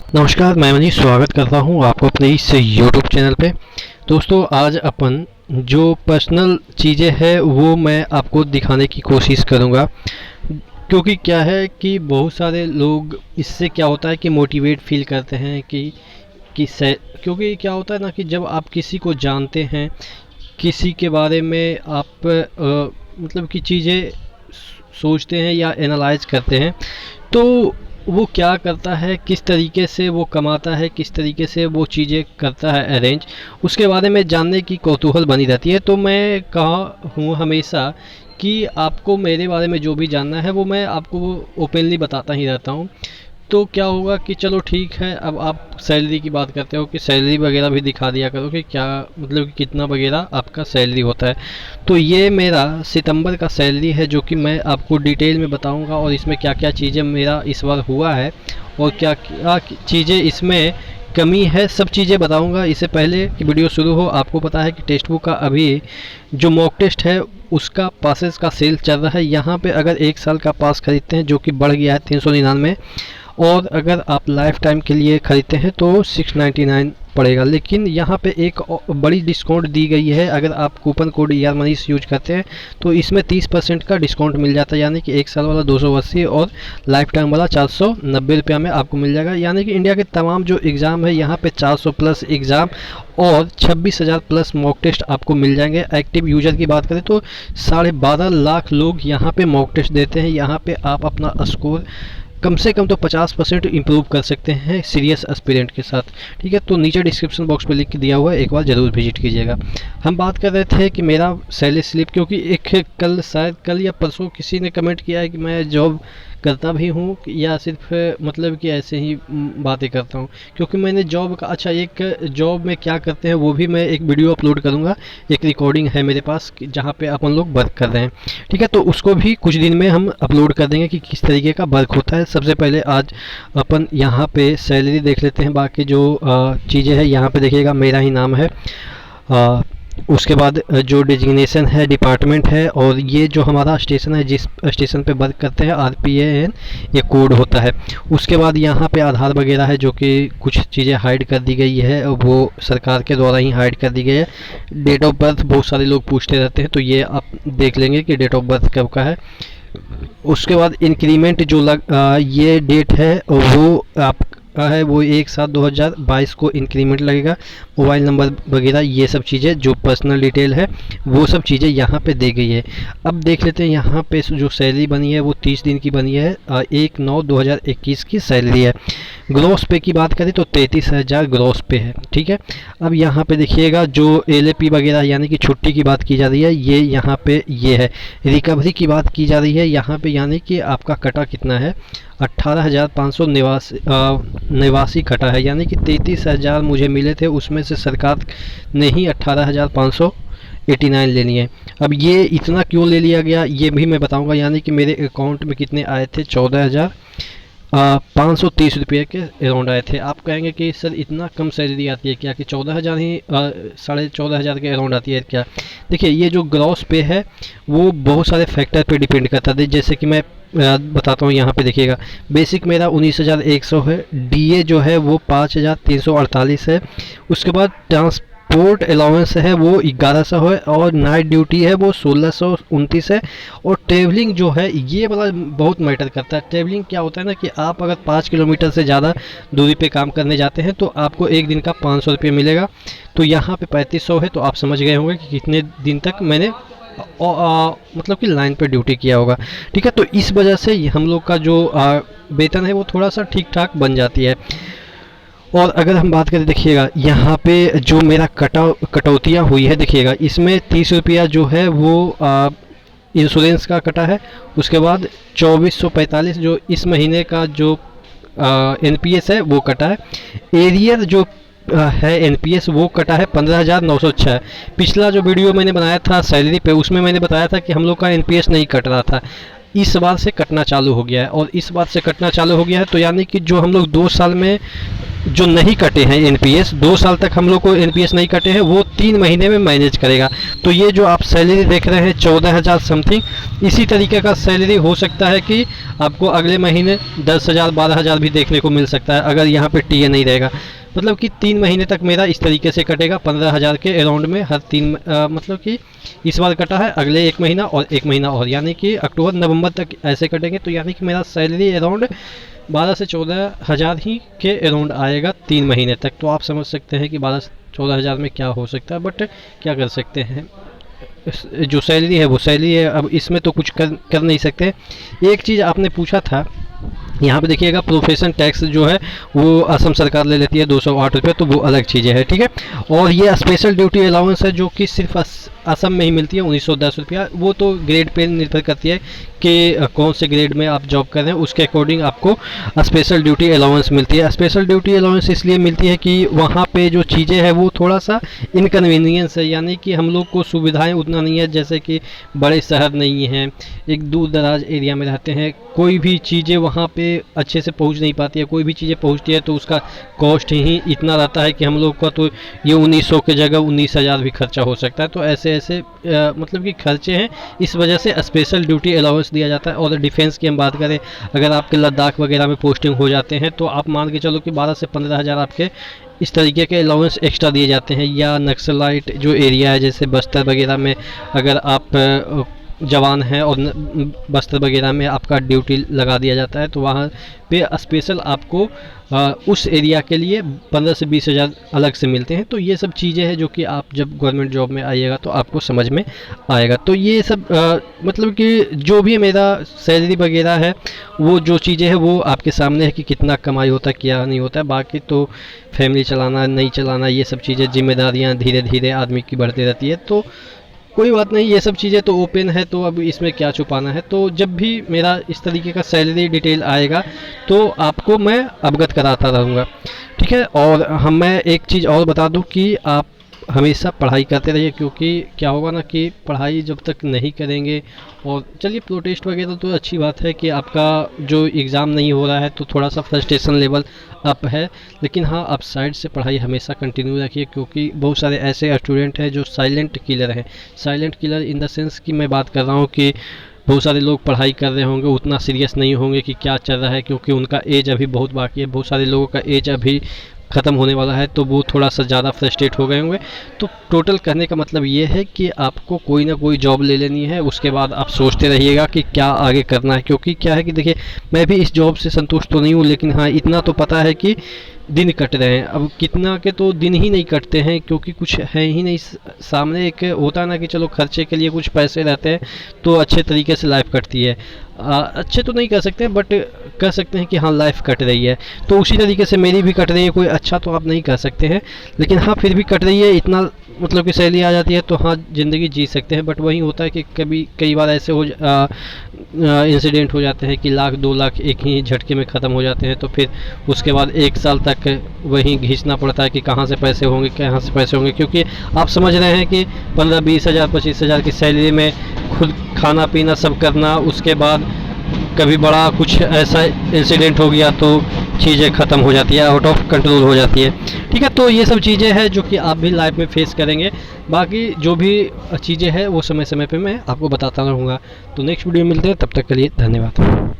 नमस्कार, मैं मनीष स्वागत करता हूं आपको अपने इस यूट्यूब चैनल पे। दोस्तों, आज अपन जो पर्सनल चीज़ें हैं वो मैं आपको दिखाने की कोशिश करूंगा, क्योंकि क्या है कि बहुत सारे लोग इससे क्या होता है कि मोटिवेट फील करते हैं कि क्योंकि क्या होता है ना कि जब आप किसी को जानते हैं, किसी के बारे में आप मतलब कि चीज़ें सोचते हैं या एनालाइज करते हैं, तो वो क्या करता है, किस तरीके से वो कमाता है, किस तरीके से वो चीज़ें करता है अरेंज, उसके बारे में जानने की कौतूहल बनी रहती है। तो मैं कहा हूँ हमेशा कि आपको मेरे बारे में जो भी जानना है वो मैं आपको ओपनली बताता ही रहता हूँ। तो क्या होगा कि चलो ठीक है, अब आप सैलरी की बात करते हो कि सैलरी वगैरह भी दिखा दिया करो कि क्या मतलब कि कितना वगैरह आपका सैलरी होता है। तो ये मेरा सितंबर का सैलरी है जो कि मैं आपको डिटेल में बताऊंगा, और इसमें क्या क्या चीज़ें मेरा इस बार हुआ है और क्या क्या चीज़ें इसमें कमी है, सब चीज़ें बताऊंगा। इससे पहले कि वीडियो शुरू हो, आपको पता है कि टेक्स्ट बुक का अभी जो मॉक टेस्ट है उसका पासेस का सेल चल रहा है। यहाँ पे अगर 1 साल का पास खरीदते हैं जो कि बढ़ गया है 399, और अगर आप लाइफ टाइम के लिए ख़रीदते हैं तो 699 पड़ेगा। लेकिन यहाँ पे एक बड़ी डिस्काउंट दी गई है, अगर आप कूपन कोड यार मनीष यूज करते हैं तो इसमें 30% का डिस्काउंट मिल जाता है, यानी कि 1 साल वाला 280 और लाइफ टाइम वाला 490 रुपया में आपको मिल जाएगा। यानी कि इंडिया के तमाम जो एग्ज़ाम है यहाँ पे 400 प्लस एग्ज़ाम और 26,000 प्लस मॉक टेस्ट आपको मिल जाएंगे। एक्टिव यूजर की बात करें तो 12.5 लाख लोग यहाँ पे मॉक टेस्ट देते हैं। यहाँ पे आप अपना स्कोर कम से कम तो 50% इम्प्रूव कर सकते हैं सीरियस एस्पिरेंट के साथ। ठीक है, तो नीचे डिस्क्रिप्शन बॉक्स पे लिंक दिया हुआ है, एक बार ज़रूर विजिट कीजिएगा। हम बात कर रहे थे कि मेरा सैलरी स्लिप, क्योंकि एक शायद कल या परसों किसी ने कमेंट किया है कि मैं जॉब करता भी हूँ या सिर्फ मतलब कि ऐसे ही बातें करता हूँ। क्योंकि मैंने जॉब का, अच्छा, एक जॉब में क्या करते हैं वो भी मैं एक वीडियो अपलोड करूँगा, एक रिकॉर्डिंग है मेरे पास जहाँ पे अपन लोग वर्क कर रहे हैं। ठीक है, तो उसको भी कुछ दिन में हम अपलोड कर देंगे कि किस तरीके का वर्क होता है। सबसे पहले आज अपन यहाँ पे सैलरी देख लेते हैं। बाकी जो चीज़ें हैं यहाँ पे देखिएगा, मेरा ही नाम है। उसके बाद जो डिजिग्नेशन है डिपार्टमेंट है, और ये जो हमारा स्टेशन है जिस स्टेशन पे वर्क करते हैं RPAN ये कोड होता है। उसके बाद यहाँ पे आधार वगैरह है जो कि कुछ चीज़ें हाइड कर दी गई है, वो सरकार के द्वारा ही हाइड कर दी गई है। डेट ऑफ बर्थ बहुत सारे लोग पूछते रहते हैं, तो ये आप देख लेंगे कि डेट ऑफ बर्थ कब का है। उसके बाद इंक्रीमेंट जो ये डेट है वो आपका है, वो 1/7/2022 को इंक्रीमेंट लगेगा। मोबाइल नंबर वगैरह ये सब चीज़ें जो पर्सनल डिटेल है वो सब चीज़ें यहाँ पे दी गई है। अब देख लेते हैं यहाँ पे जो सैलरी बनी है वो 30 दिन की बनी है। 1/9/2021 की सैलरी है। ग्रॉस पे की बात करें तो 33,000 ग्रॉस पे है। ठीक है, अब यहाँ पे देखिएगा जो LAP वगैरह यानी कि छुट्टी की बात की जा रही है, ये यहाँ पे ये है। रिकवरी की बात की जा रही है यहाँ पे, यानी कि आपका कटा कितना है, 18,500 निवासी कटा है। यानी कि 33,000 मुझे मिले थे, उसमें से सरकार ने ही 18,589 ले लिए। अब ये इतना क्यों ले लिया गया ये भी मैं बताऊंगा। यानी कि मेरे अकाउंट में कितने आए थे, 14,530 रुपये के अराउंड आए थे। आप कहेंगे कि सर इतना कम सैलरी आती है क्या, कि 14,000 ही 14,500 के अराउंड आती है क्या? देखिए, ये जो ग्रॉस पे है वो बहुत सारे फैक्टर पे डिपेंड करता है। जैसे कि मैं बताता हूँ, यहाँ पे देखिएगा, बेसिक मेरा 19,100 है। DA जो है वो 5,348 है। उसके बाद ट्रांसपोर्ट अलाउंस है वो 1100 है, और नाइट ड्यूटी है वो 1629 है। और ट्रेवलिंग जो है ये वाला बहुत मैटर करता है। ट्रेवलिंग क्या होता है ना कि आप अगर 5 किलोमीटर से ज़्यादा दूरी पे काम करने जाते हैं तो आपको एक दिन का 500 रुपये मिलेगा। तो यहाँ पे 3500 है, तो आप समझ गए होंगे कि कितने दिन तक मैंने मतलब कि लाइन पे ड्यूटी किया होगा। ठीक है, तो इस वजह से हम लोग का जो वेतन है वो थोड़ा सा ठीक ठाक बन जाती है। और अगर हम बात करें, देखिएगा यहाँ पे जो मेरा कटौतियाँ हुई है, देखिएगा इसमें 30 रुपया जो है वो इंश्योरेंस का कटा है। उसके बाद 2445 जो इस महीने का जो NPS है वो कटा है। एरियर जो है NPS वो कटा है 15,906। पिछला जो वीडियो मैंने बनाया था सैलरी पे, उसमें मैंने बताया था कि हम लोग का NPS नहीं कट रहा था। इस बार से कटना चालू हो गया है, और इस बार से कटना चालू हो गया है, तो यानी कि जो हम लोग 2 साल में जो नहीं कटे हैं एनपीएस, 2 साल तक हम लोग को एनपीएस नहीं कटे हैं, वो 3 महीने में मैनेज करेगा। तो ये जो आप सैलरी देख रहे हैं 14,000 समथिंग, इसी तरीके का सैलरी हो सकता है कि आपको अगले महीने 10,000 12,000 भी देखने को मिल सकता है, अगर यहाँ पे टीए नहीं रहेगा। मतलब कि 3 महीने तक मेरा इस तरीके से कटेगा 15,000 के अराउंड में हर 3 मतलब कि इस बार कटा है, अगले 1 महीना और 1 महीना और, यानी कि अक्टूबर नवंबर तक ऐसे कटेंगे। तो यानी कि मेरा सैलरी अराउंड 12 से 14,000 ही के अराउंड आएगा 3 महीने तक। तो आप समझ सकते हैं कि 12 से 14,000 में क्या हो सकता है, बट क्या कर सकते हैं, जो सैलरी है वो सैलरी है, अब इसमें तो कुछ कर नहीं सकते। एक चीज़ आपने पूछा था, यहाँ पे देखिएगा प्रोफेशन टैक्स जो है वो असम सरकार ले लेती है 208 रुपये, तो वो अलग चीज़ें है, ठीक है। और ये स्पेशल ड्यूटी अलाउंस है जो कि सिर्फ असम में ही मिलती है 1910 रुपया। वो तो ग्रेड पे निर्भर करती है कि कौन से ग्रेड में आप जॉब कर रहे हैं, उसके अकॉर्डिंग आपको स्पेशल ड्यूटी अलाउंस मिलती है। स्पेशल ड्यूटी अलाउंस इसलिए मिलती है कि वहाँ पे जो चीज़ें हैं वो थोड़ा सा इनकन्वीनियंस है, यानी कि हम लोग को सुविधाएं उतना नहीं है, जैसे कि बड़े शहर नहीं हैं, एक दूर दराज एरिया में रहते हैं, कोई भी चीज़ें वहाँ पे अच्छे से पहुँच नहीं पाती है, कोई भी चीज़ें पहुँचती है तो उसका कॉस्ट ही इतना रहता है कि हम लोग का तो ये 1900 की जगह 19,000 भी खर्चा हो सकता है। तो ऐसे ऐसे मतलब कि खर्चे हैं, इस वजह से स्पेशल ड्यूटी अलाउंस दिया जाता है। और डिफेंस की हम बात करें, अगर आपके लद्दाख वगैरह में पोस्टिंग हो जाते हैं तो आप मान के चलो कि 12 से 15,000 आपके इस तरीके के अलाउंस एक्स्ट्रा दिए जाते हैं। या नक्सलाइट जो एरिया है जैसे बस्तर वगैरह में अगर आप जवान हैं और बस्तर वगैरह में आपका ड्यूटी लगा दिया जाता है तो वहाँ पे स्पेशल आपको उस एरिया के लिए 15 से 20,000 अलग से मिलते हैं। तो ये सब चीज़ें हैं जो कि आप जब गवर्नमेंट जॉब में आइएगा तो आपको समझ में आएगा। तो ये सब मतलब कि जो भी मेरा सैलरी वगैरह है वो जो चीज़ें हैं वो आपके सामने है कि कितना कमाई होता है क्या नहीं होता है। बाकी तो फैमिली चलाना नहीं चलाना ये सब चीज़ें जिम्मेदारियाँ धीरे धीरे आदमी की बढ़ती रहती है, तो कोई बात नहीं, ये सब चीज़ें तो ओपन है, तो अब इसमें क्या छुपाना है। तो जब भी मेरा इस तरीके का सैलरी डिटेल आएगा तो आपको मैं अवगत कराता रहूँगा, ठीक है। और मैं एक चीज़ और बता दूँ कि आप हमेशा पढ़ाई करते रहिए, क्योंकि क्या होगा ना कि पढ़ाई जब तक नहीं करेंगे, और चलिए प्रोटेस्ट वगैरह तो अच्छी बात है कि आपका जो एग्ज़ाम नहीं हो रहा है तो थोड़ा सा फ्रस्ट्रेशन लेवल अप है, लेकिन हाँ आप साइड से पढ़ाई हमेशा कंटिन्यू रखिए, क्योंकि बहुत सारे ऐसे स्टूडेंट हैं जो साइलेंट किलर हैं। Silent killer in the sense कि मैं बात कर रहा हूँ कि बहुत सारे लोग पढ़ाई कर रहे होंगे, उतना सीरियस नहीं होंगे कि क्या चल रहा है, क्योंकि उनका एज अभी बहुत बाकी है। बहुत सारे लोगों का एज अभी ख़त्म होने वाला है, तो वो थोड़ा सा ज़्यादा फ्रस्ट्रेट हो गए होंगे। तो टोटल कहने का मतलब ये है कि आपको कोई ना कोई जॉब ले लेनी है, उसके बाद आप सोचते रहिएगा कि क्या आगे करना है। क्योंकि क्या है कि देखिए, मैं भी इस जॉब से संतुष्ट तो नहीं हूँ, लेकिन हाँ इतना तो पता है कि दिन कट रहे हैं। अब कितना के तो दिन ही नहीं कटते हैं, क्योंकि कुछ है ही नहीं सामने। एक होता है ना कि चलो खर्चे के लिए कुछ पैसे रहते हैं तो अच्छे तरीके से लाइफ कटती है। अच्छे तो नहीं कह सकते बट कह सकते हैं कि हाँ लाइफ कट रही है। तो उसी तरीके से मेरी भी कट रही है, कोई अच्छा तो आप नहीं कह सकते हैं, लेकिन हाँ फिर भी कट रही है। इतना मतलब कि सैलरी आ जाती है तो हाँ ज़िंदगी जी सकते हैं। बट वही होता है कि कई बार ऐसे इंसिडेंट हो जाते हैं कि 1,00,000 2,00,000 एक ही झटके में ख़त्म हो जाते हैं। तो फिर उसके बाद 1 साल तक वहीं घिसना पड़ता है कि कहाँ से पैसे होंगे, कहाँ से पैसे होंगे। क्योंकि आप समझ रहे हैं कि 15-20 हज़ार 25 हज़ार की सैलरी में खुद खाना पीना सब करना, उसके बाद कभी बड़ा कुछ ऐसा इंसिडेंट हो गया तो चीज़ें ख़त्म हो जाती है, आउट ऑफ कंट्रोल हो जाती है, ठीक है। तो ये सब चीज़ें हैं जो कि आप भी लाइफ में फेस करेंगे। बाकी जो भी चीज़ें हैं वो समय समय पे मैं आपको बताता रहूँगा। तो नेक्स्ट वीडियो में मिलते हैं, तब तक के लिए धन्यवाद।